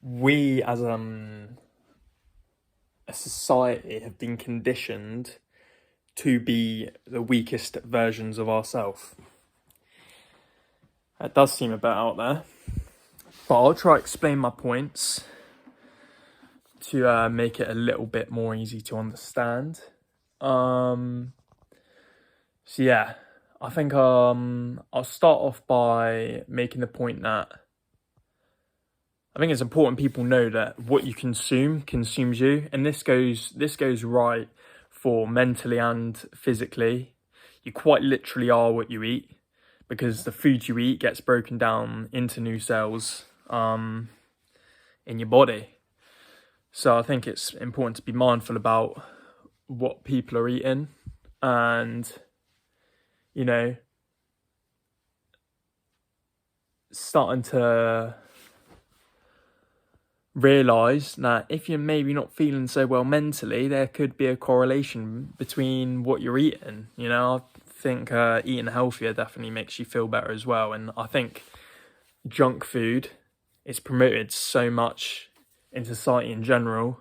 we as a society have been conditioned to be the weakest versions of ourselves. It does seem a bit out there, but I'll try to explain my points to make it a little bit more easy to understand. So yeah, I think I'll start off by making the point that I think it's important people know that what you consume consumes you, and this goes right for mentally and physically. You quite literally are what you eat, because the food you eat gets broken down into new cells in your body. So I think it's important to be mindful about what people are eating, and starting to realize that if you're maybe not feeling so well mentally, there could be a correlation between what you're eating. I think eating healthier definitely makes you feel better as well. And I think junk food is promoted so much in society in general.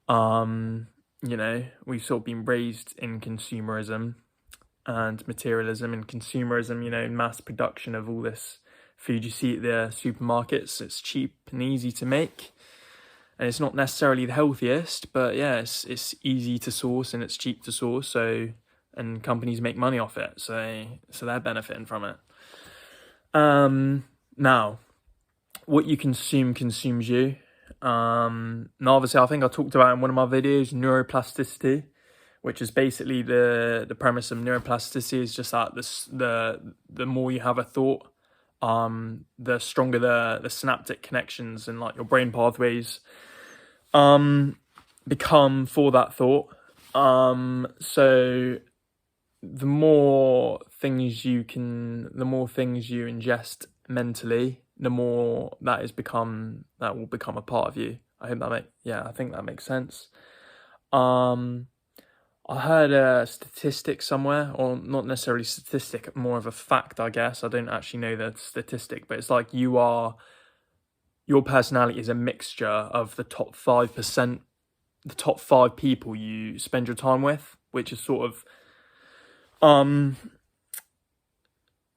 We've sort of been raised in consumerism and materialism and consumerism, mass production of all this food you see at the supermarkets. It's cheap and easy to make, and it's not necessarily the healthiest, but yeah, it's easy to source and it's cheap to source, and companies make money off it, so they're benefiting from it. Now, what you consume consumes you. Now obviously I think I talked about in one of my videos neuroplasticity, which is basically the premise of neuroplasticity is just that the more you have a thought, the stronger the synaptic connections and like your brain pathways become for that thought. So the more things you ingest mentally, the more that will become a part of you. I think that makes sense. I heard a statistic somewhere, or not necessarily statistic, more of a fact, I guess. I don't actually know the statistic, but it's like your personality is a mixture of the top 5%, the top 5 people you spend your time with, which is sort of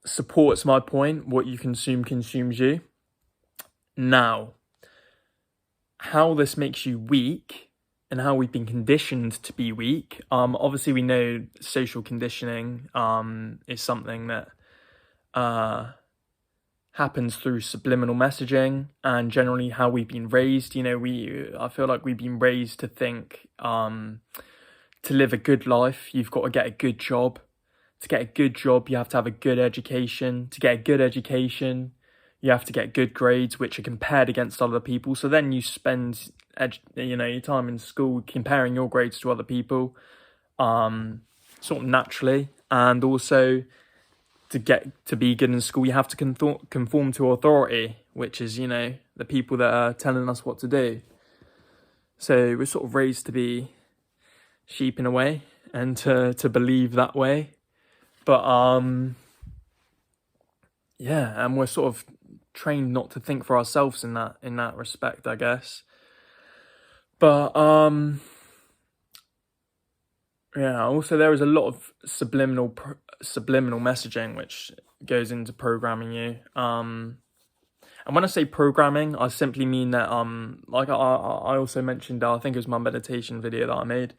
supports my point. What you consume consumes you. Now, how this makes you weak and how we've been conditioned to be weak. Obviously we know social conditioning is something that happens through subliminal messaging and generally how we've been raised. I feel like we've been raised to think to live a good life, you've got to get a good job. To get a good job, you have to have a good education. To get a good education, you have to get good grades, which are compared against other people. So then you spend, your time in school comparing your grades to other people, sort of naturally. And also, to be good in school, you have to conform to authority, which is, the people that are telling us what to do. So we're sort of raised to be sheep in a way and to believe that way. But and we're sort of trained not to think for ourselves in that respect, I guess. But also there is a lot of subliminal messaging which goes into programming you. And when I say programming, I simply mean that like I also mentioned, I think it was my meditation video that I made,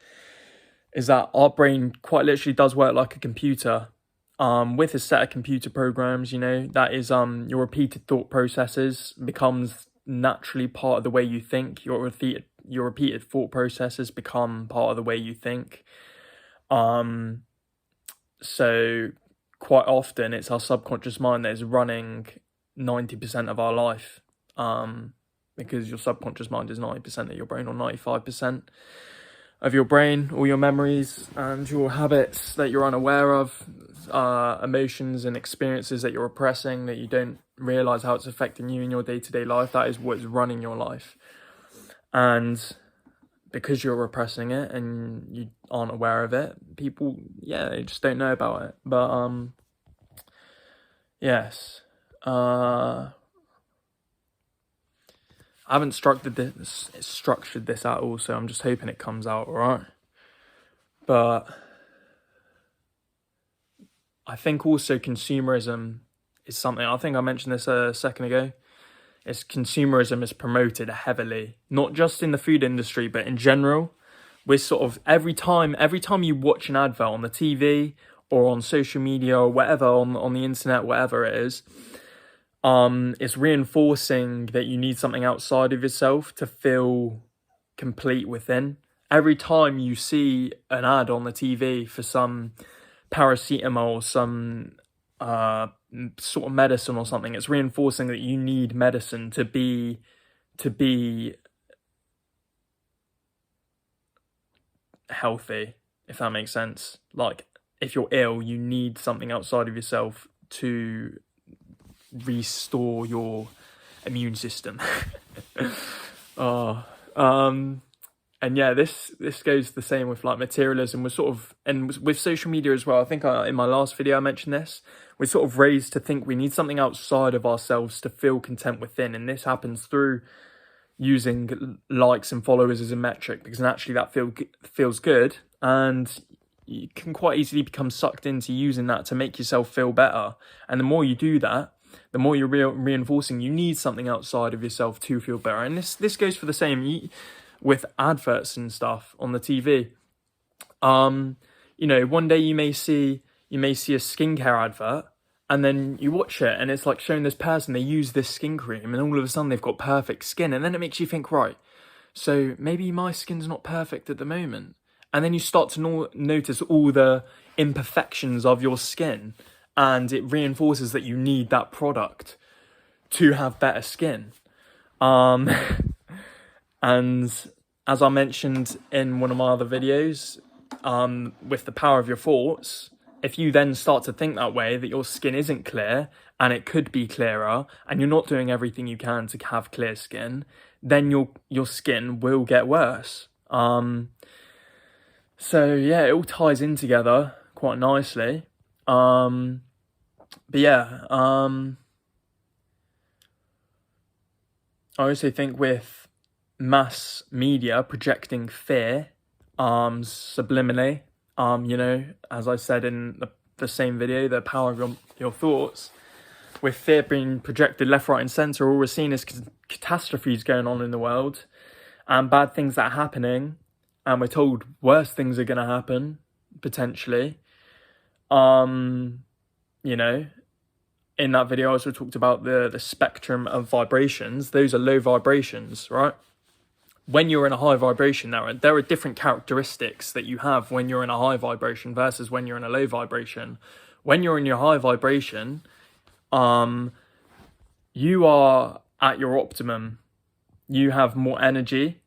is that our brain quite literally does work like a computer. With a set of computer programs, that is your repeated thought processes becomes naturally part of the way you think. Your repeated thought processes become part of the way you think. So quite often it's our subconscious mind that is running 90% of our life, because your subconscious mind is 90% of your brain, or 95% of your brain, all your memories and your habits that you're unaware of, emotions and experiences that you're repressing, that you don't realize how it's affecting you in your day-to-day life. That is what's running your life. And because you're repressing it and you aren't aware of it, people, they just don't know about it. But, yes. I haven't structured this at all, so I'm just hoping it comes out all right. But I think also consumerism is something, I think I mentioned this a second ago. Consumerism is promoted heavily, not just in the food industry, but in general. We're sort of, every time you watch an advert on the TV or on social media or whatever, on the internet, whatever it is, it's reinforcing that you need something outside of yourself to feel complete within. Every time you see an ad on the TV for some paracetamol, some sort of medicine or something, it's reinforcing that you need medicine to be healthy, if that makes sense. Like, if you're ill, you need something outside of yourself to restore your immune system. And yeah, this goes the same with like materialism. We're sort of, and with social media as well, I think in my last video I mentioned this, we're sort of raised to think we need something outside of ourselves to feel content within, and this happens through using likes and followers as a metric, because naturally that feels good, and you can quite easily become sucked into using that to make yourself feel better. And the more you do that, the more you're reinforcing you need something outside of yourself to feel better. And this goes for the same with adverts and stuff on the TV. You know, one day you may see a skincare advert, and then you watch it and it's like showing this person, they use this skin cream, and all of a sudden they've got perfect skin. And then it makes you think, right, so maybe my skin's not perfect at the moment. And then you start to notice all the imperfections of your skin, and it reinforces that you need that product to have better skin. And as I mentioned in one of my other videos, with the power of your thoughts, if you then start to think that way, that your skin isn't clear and it could be clearer, and you're not doing everything you can to have clear skin, then your skin will get worse. So yeah, it all ties in together quite nicely. But yeah, I also think with mass media projecting fear, subliminally, you know, as I said in the same video, the power of your thoughts, with fear being projected left, right and centre, all we're seeing is catastrophes going on in the world and bad things that are happening, and we're told worse things are going to happen, potentially. You know, in that video I also talked about the spectrum of vibrations. Those are low vibrations, right? When you're in a high vibration, there are different characteristics that you have when you're in a high vibration versus when you're in a low vibration. When you're in your high vibration, you are at your optimum. You have more energy,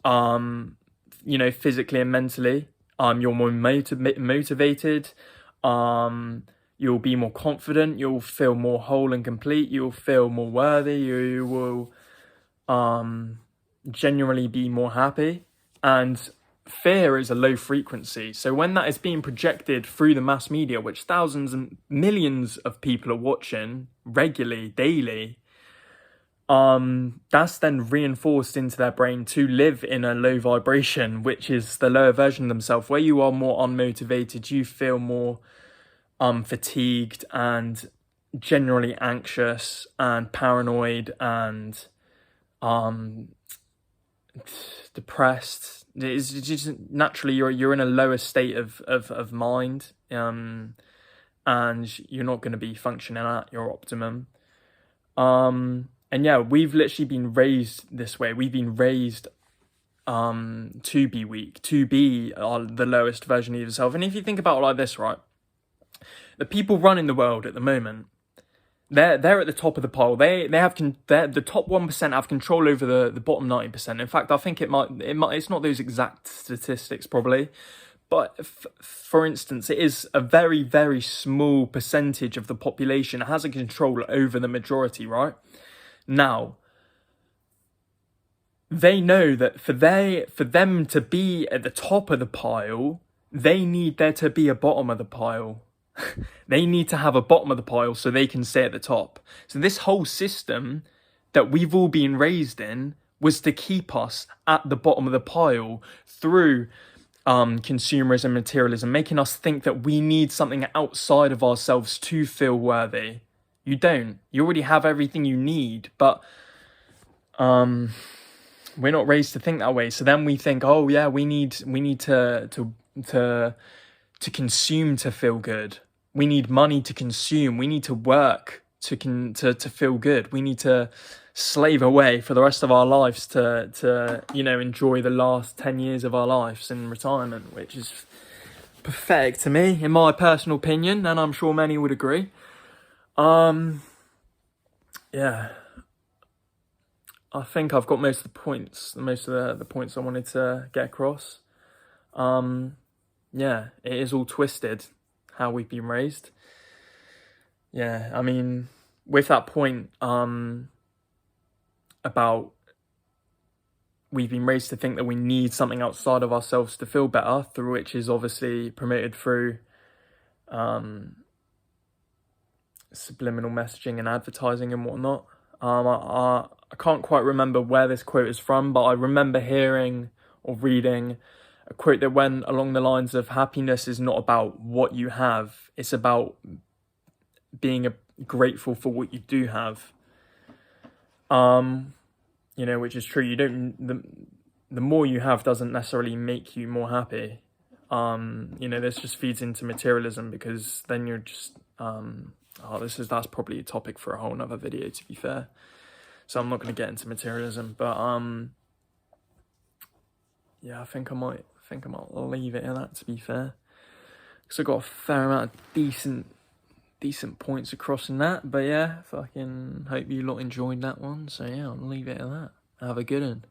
you know, physically and mentally. You're more motivated. You'll be more confident. You'll feel more whole and complete. You'll feel more worthy. You will genuinely be more happy. And fear is a low frequency. So when that is being projected through the mass media, which thousands and millions of people are watching regularly, daily, that's then reinforced into their brain to live in a low vibration, which is the lower version of themselves, where you are more unmotivated, you feel more fatigued and generally anxious and paranoid and depressed. It's just naturally you're in a lower state of mind, and you're not going to be functioning at your optimum. And yeah, we've literally been raised this way. We've been raised to be weak, to be the lowest version of yourself. And if you think about it like this, right? The people running the world at the moment, they're at the top of the pile. The top 1% have control over the bottom 90%. In fact, I think it might it's not those exact statistics probably, but for instance, it is a very, very small percentage of the population has a control over the majority, right? Now, they know that for them to be at the top of the pile, they need there to be a bottom of the pile. They need to have a bottom of the pile so they can stay at the top. So this whole system that we've all been raised in was to keep us at the bottom of the pile through consumerism, materialism, making us think that we need something outside of ourselves to feel worthy. You don't. You already have everything you need, but we're not raised to think that way. So then we think, oh yeah, we need to consume to feel good. We need money to consume. We need to work to feel good. We need to slave away for the rest of our lives to enjoy the last 10 years of our lives in retirement, which is pathetic to me, in my personal opinion, and I'm sure many would agree. Yeah, I think I've got most of the points I wanted to get across. Yeah, it is all twisted how we've been raised. Yeah, I mean, with that point, about we've been raised to think that we need something outside of ourselves to feel better, through which is obviously promoted through subliminal messaging and advertising and whatnot. I can't quite remember where this quote is from, but I remember hearing or reading a quote that went along the lines of, happiness is not about what you have, it's about being grateful for what you do have. Which is true. You don't, the more you have doesn't necessarily make you more happy. This just feeds into materialism, because then you're just, that's probably a topic for a whole nother video, to be fair. So I'm not going to get into materialism, but, yeah, I think I might leave it at that, to be fair. Because I got a fair amount of decent points across in that. But yeah, fucking hope you lot enjoyed that one. So yeah, I'll leave it at that. Have a good one.